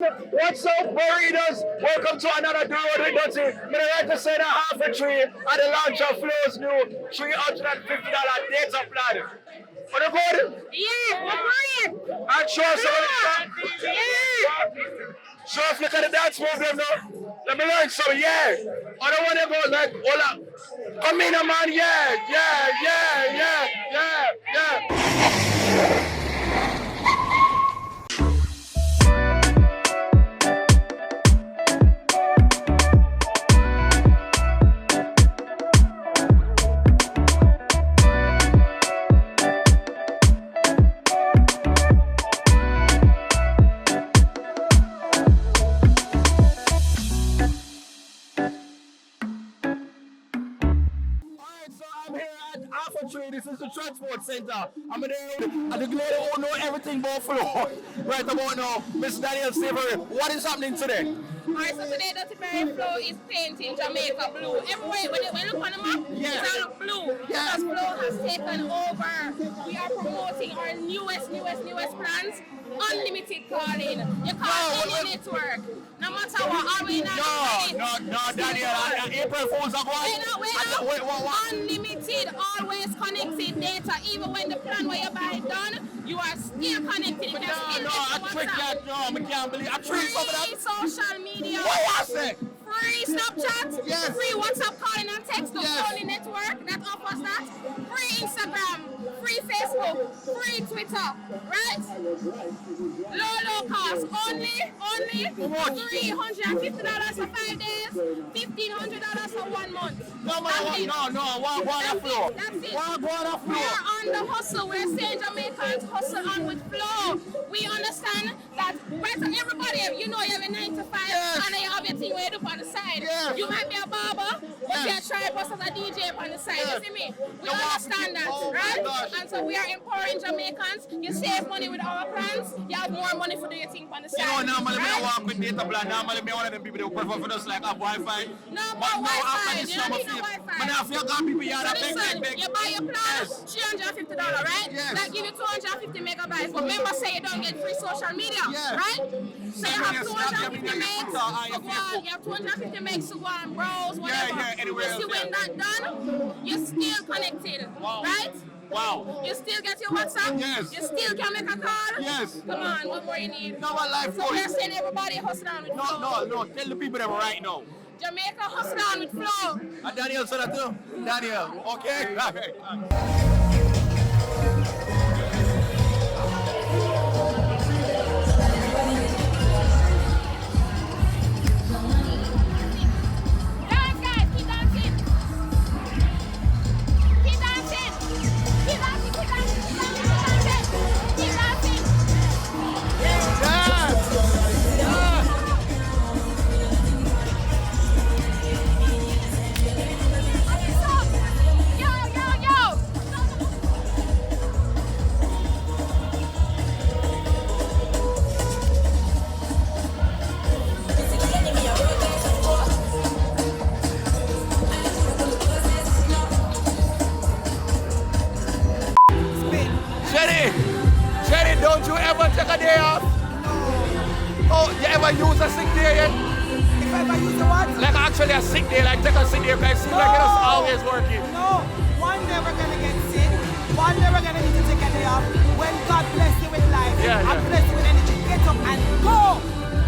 What's up, burritos? Welcome to another Road with Dutty. I'm like to say that half a tree at the launch of Flow's new $350 data plan. For the good? Yeah, we're great. And show us Yeah. show us look at the dance program now. Let me learn some, yeah. I don't want to go like, hold up. Come in, man, yeah. This is the transport center. I'm there at the glade who know everything about Flow. Right about now, Mr. Daniel Savory, what is happening today? Alright, so today TheDuttyBerryShow is painting Jamaica blue. Everywhere, when you look on the map, it's all blue. Yeah. Because Flow has taken over. We are promoting our newest plans. Unlimited calling. You call any network. No matter what, are we not No, Daniel, April Fools are going. Wait, unlimited, always connected data. Even when the plan where you buy it done, you are still connected. You can I tricked that. No, I can't believe I tricked some of that. Free social media. What was it? Free Snapchat. Yes. Free WhatsApp calling and text. The only network that offers that. Free Instagram. Free Facebook. Free Twitter. Right? Low cost. Only $350 for 5 days. $1,500 for 1 month. No, one Flow. That's it. One Flow. We're on the hustle. We're saying Jamaicans hustle on with Flow. We understand that everybody, you know, you have a 9 to 5 and you have your thing where you do on the side. Yes. You might be a barber, but you're trying to as a DJ on the side. You see me? We understand that, right? And so we are empowering Jamaicans. You save money with our plans. You have more money for doing your thing on the side. You know, normally I walk with data plan. Normally me one of them people that prefer for us like have Wi-Fi. No more Wi-Fi. You don't need no Wi-Fi. But if you got people here that big. You buy your plan, $350, right? Yes. That give you 250 megabytes. But remember, say you don't get free social media, right? So you have 250 megs to go on. You have 250 megs to go on, browse, whatever. Anywhere you see when that done, you're still connected, right? Wow. You still get your WhatsApp? Yes. You still can make a call? Yes. Come on, what more you need? No, my life. So we're saying everybody hustle on with Flow. No. Tell the people that right now. Jamaica hustle on with Flow. And Daniel said that too. Daniel, okay? Okay. Sherry, don't you ever take a day off? Oh, you ever use a sick day yet? If I ever use a what? Like actually a sick day, like take a sick day, because it seems like it's always working. No, one day we're gonna get sick. One day we're gonna need to take a day off. When God bless you with life, and bless you with energy, get up and go.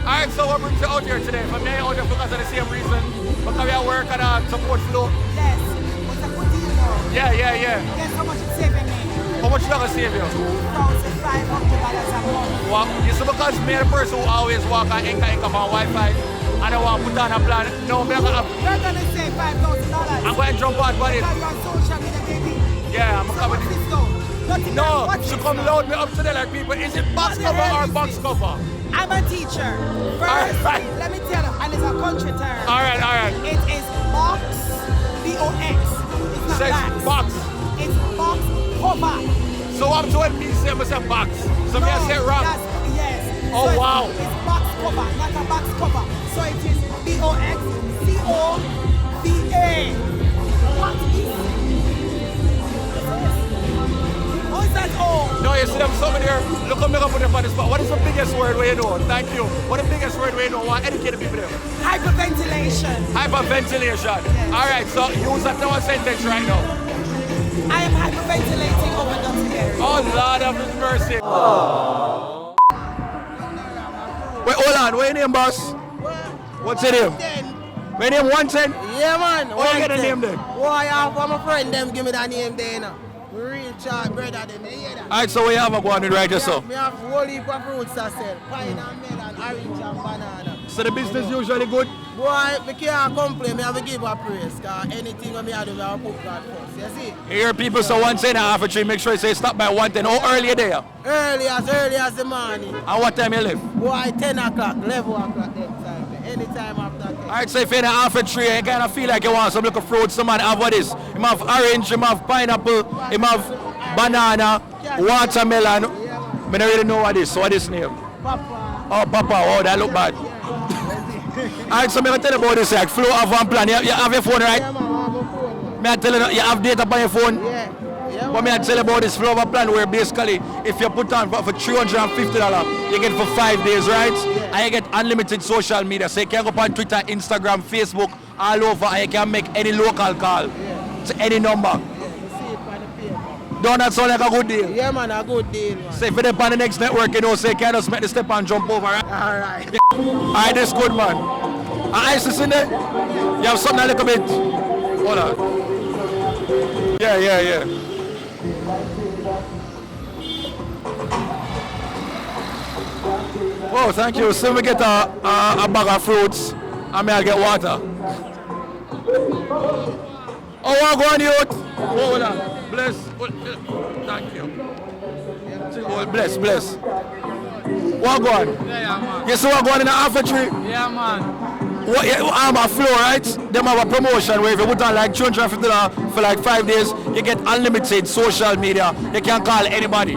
Alright, so what brings you out here today? For me, out here because of the same reason. Because we are working on support Flow. Yes, what's a good deal though? Yeah. Guess how much it's saving me? How much you gonna save you? $2,500 a month. Well, you see, because me the person who always walk on Inca on Wi-Fi, and I want to put on a plan. No, you're gonna save $5,000. I'm going to jump on body. Because you're on social media, baby. Yeah, I'm coming. What's this though? No, she come load me up today like people. Is it Baxcova or Baxcova? I'm a teacher. First, let me tell you, and it's a country term. Alright. It is box, B-O-X. It's not box. It's box cover. So I'm doing me say box. So me I say wrong. Yes. Oh so wow. It's box cover, not a box cover. So it is B-O-X-C-O-V-A. What is it? Oh, is that all? No, you see them something there. Look at me up on the spot. What is the biggest word where you know? Thank you. What is the biggest word where you know? What educate the people there? Hyperventilation. Hyperventilation. Yes. All right, so use that in our sentence right now. I am hyperventilating over Duttyberry. Oh, Lord of His mercy. Oh. Wait, hold on. What's your name, boss? What's your name? My name 110? Yeah, man. What you get the name then? Boy, I have my friend them give me that name there, you know. Real chat brother them, you hear that? Alright, so we have a go on it right yourself. We have whole heap of fruits to sell. Pine and melon, orange and banana. So the business usually good? Boy, we can't complain. I have to give a praise. Because anything we have to do, I put God first. You see? You hear people say 110 and half a tree, make sure you say stop by 110. How early you there? Early as the morning. And what time you leave? Boy, 10 o'clock, 11 o'clock that time. Anytime after 10. Alright, so if you're in a half a tree, you kind of feel like you want some little fruits, some man have what is. You have orange, you have pineapple, you have banana, watermelon. I don't really know what is. So what is name? Papa. Oh, Papa. Oh, that look bad. Alright, so I'm going to tell you about this. Like, Flow have one plan. You have your phone, right? Yeah, man, I have a phone. Me I tell you, you have data on your phone? Yeah. But me I tell you about this Flow plan where basically, if you put on for $350, you get for 5 days, right? Yeah. And you get unlimited social media. So you can go on Twitter, Instagram, Facebook, all over, and you can make any local call to any number. Yeah, you see it by the paper. Don't that sound like a good deal? Yeah, man, a good deal, man. So if you're on the next network, you know, say, can just make the step and jump over, right? All right. Alright, this good, man. Ice is in there? You have something a little bit? Hold on. Yeah. Oh, thank you. So we get a bag of fruits, and me I'll get water. Oh, what go on, youth? Hold on. Bless. Thank you. Oh, bless. What go on? Yeah, man. You see what go on in the half a tree? Yeah, man. What, I'm a Flow, right? Them have a promotion where if you put on like $250 for like 5 days, you get unlimited social media. You can call anybody.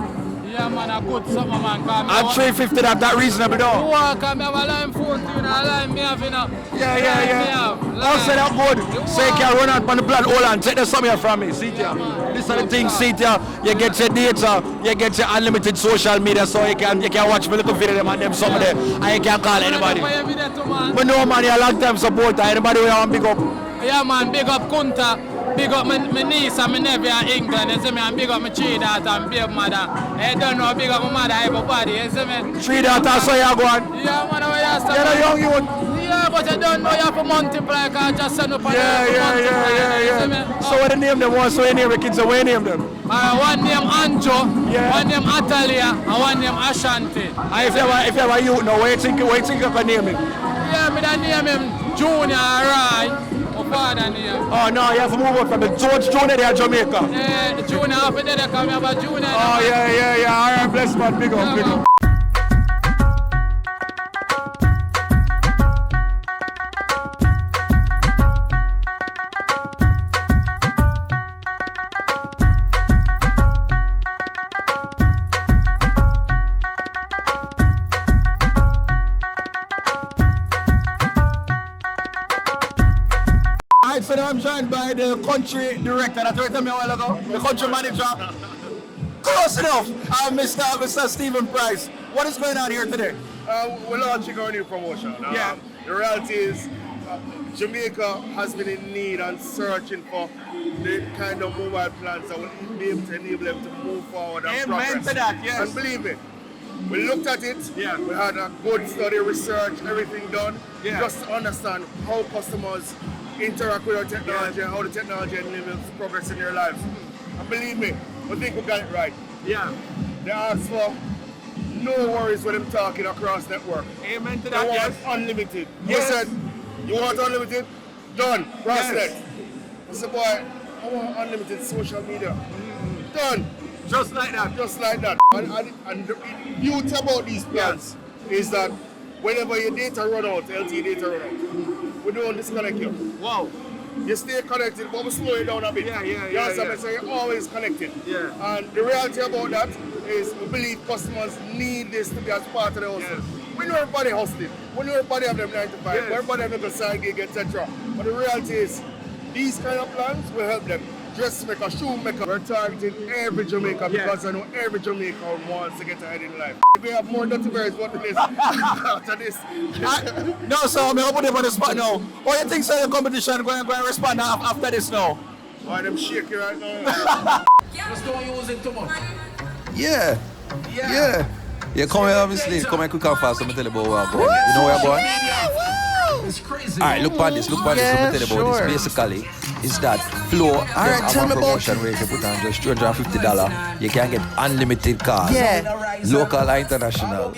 Yeah, man, a good summer, man. At $350, that's reasonable, though. Walk, I have a line 14, a line me have, you know. Yeah. Also, that good. So you can run out on the plan. Hold on, take the some here from me. See here. This are the things, see here. You get your data, you get your unlimited social media, so you can watch me little video them and them some of them, and you can call anybody. But no, man, you're a long time supporter. Anybody who want to big up? Yeah, man, big up Kunta. Big up my niece and my nephew in England, you see me, and big up my three daughters and baby mother. I don't know, big up my mother, everybody, you see me. 3 daughters, so you're going? Yeah, man, where you start? You're a young youth. Yeah, but you don't know you have to multiply, because just send up on Yeah. So what the name them was? So you name the kids, so what you name them? One name Anjo, Yeah. one name Atalia, and one name Ashanti. And if you have a youth now, what you think you can name him? Yeah, me da name him Junior, right? My father name. Oh no, you have to move up from the George Junior there in Jamaica. Yeah, Junior, after that, come here, but Junior. Oh yeah. Alright, bless man, big up. Alright, so now I'm joined by the country director that told me a while ago, the country manager. Close enough, Mr. Stephen Price. What is going on here today? We're launching our new promotion. Yeah. The reality is, Jamaica has been in need and searching for the kind of mobile plans that will be able to enable them to move forward and Amen progress. to that, yes. And believe me, we looked at it. Yeah. We had a good study, research, everything done, Yeah. just to understand how customers interact with our technology and how the technology enables progress in their lives. And believe me, I think we got it right. Yeah. They asked for no worries when I'm talking across network. Amen to They that, want yes. unlimited. Yes. We said, you want unlimited? Done. Cross Yes. next. I said, boy, I want unlimited social media. Done. Just like that. Just like that. And the beauty about these plans is that whenever your data run out, LTE data run out, we don't disconnect you. Wow. You stay connected, but we slow it down a bit. Yeah. You understand me? So you're always connected. Yeah. And the reality about that is we believe customers need this to be as part of the hustle. Yes. We know everybody hustling. We know everybody have them 9 to 5. Yes. Everybody have them side gig, etc. But the reality is, these kind of plans will help them dressmaker, shoemaker. We're targeting every Jamaican because I know every Jamaican wants to get ahead in life. We have more Duttyberrys what it is after this. No, so I'm going to put them on the spot now. What do you think, sir, the competition going to respond after this now? Why them shaky right now? Just don't use it too much. Yeah. Come here, obviously. Come here quick and fast. Let me tell you about what I'm going. You know where I'm going? It's crazy. Alright, look at this. Let me tell you about this. Basically, is that Flow. Alright, tell me about promotion where you can put on just $250. You can get unlimited cars. Yeah. Local or international.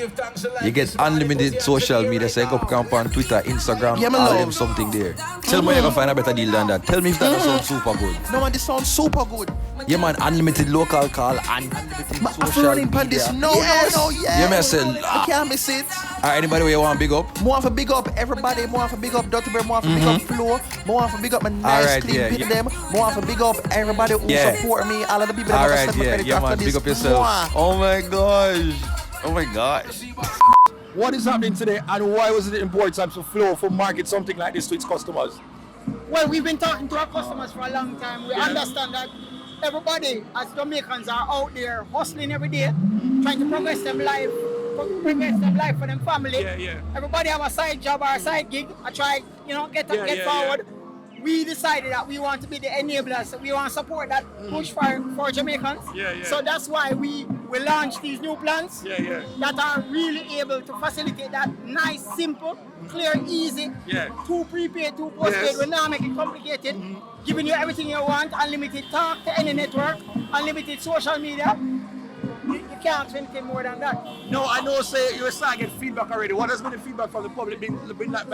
You get unlimited social media. So you go camp on Twitter, Instagram, all them something there. Tell me where you can find a better deal than that. Tell me if that sounds super good. No man, this sounds super good. Yeah man, unlimited local call and unlimited social running media. this. No, yeah. You may say, I can't miss it. Anybody where you want big up? More for big up everybody, more for big up Duttyberry, more for big up Flow, more for big up my nice clean people them, more for big up everybody who support me, all of the people that have sent me credit after this. Big up yourself. Oh my gosh. What is happening today and why was it important for Flow to market something like this to its customers? Well, we've been talking to our customers for a long time. We understand that everybody, as Jamaicans, are out there hustling every day, trying to progress them life for them family. Everybody have a side job or a side gig. I try, get forward. We decided that we want to be the enablers. We want to support that push for Jamaicans. So that's why we launched these new plans that are really able to facilitate that nice, simple, clear, easy, 2 prepaid, 2 postpaid. We're not making it complicated. Giving you everything you want, unlimited talk to any network, unlimited social media. You can't do anything more than that. No, I know, say you're starting to get feedback already. What has been the feedback from the public been like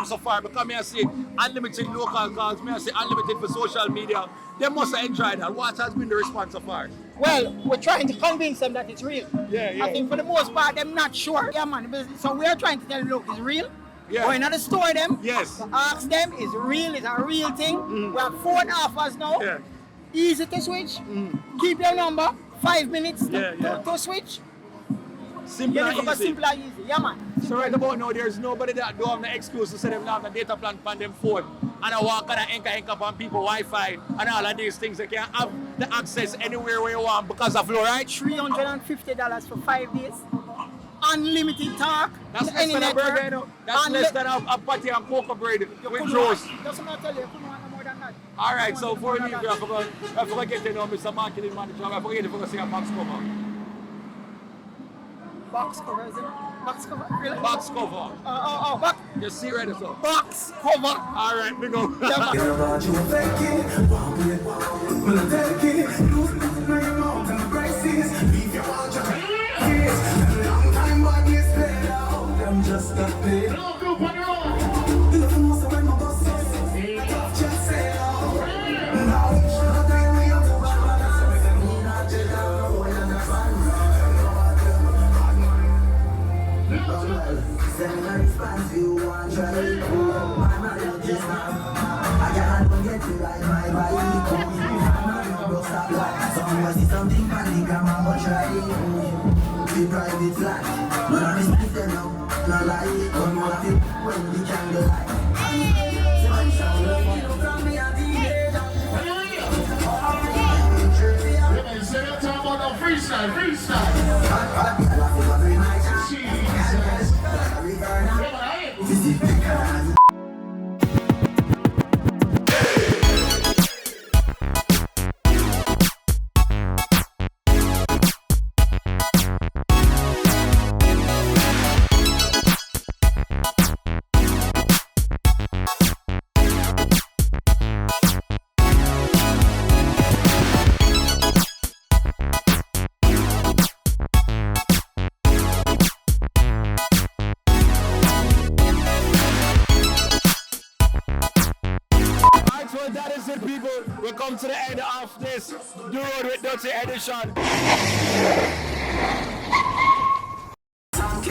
so far? Because me I say unlimited local calls, me I say unlimited for social media. They must have enjoyed that. What has been the response so far? Well, we're trying to convince them that it's real. I think for the most part, they're not sure. Yeah, man. So we are trying to tell them, look, it's real. We're not to store them. Ask them, it's real, it's a real thing. We have 4 offers now. Easy to switch. Keep your number. 5 minutes to switch. Simple and easy. Simple and easy. Yeah, man. So right about now, there's nobody that don't have the excuse to say them have the data plan on them phone. And I walk and anchor on people Wi-Fi and all of these things. They can have the access anywhere where you want because of Flow, right? $350 for 5 days. Unlimited talk. That's less than a burger, you know. That's less than a patty and cocoa bread with roast. That's what I tell you. You couldn't want no more than that. All right, so before we leave, I forget to know Mr. Marketing Manager. I forget to say a Baxcova. Baxcova, is it? Baxcova, really? Baxcova. You see right there, so. Baxcova. All right, we go. Just a bit. No, go on your own. Private life, but I respect them now. Not like it, come on, feel when we can go like. Say that time about no freestyle. Jesus. That is it, people. We come to the end of this The Road with Dutty edition. Some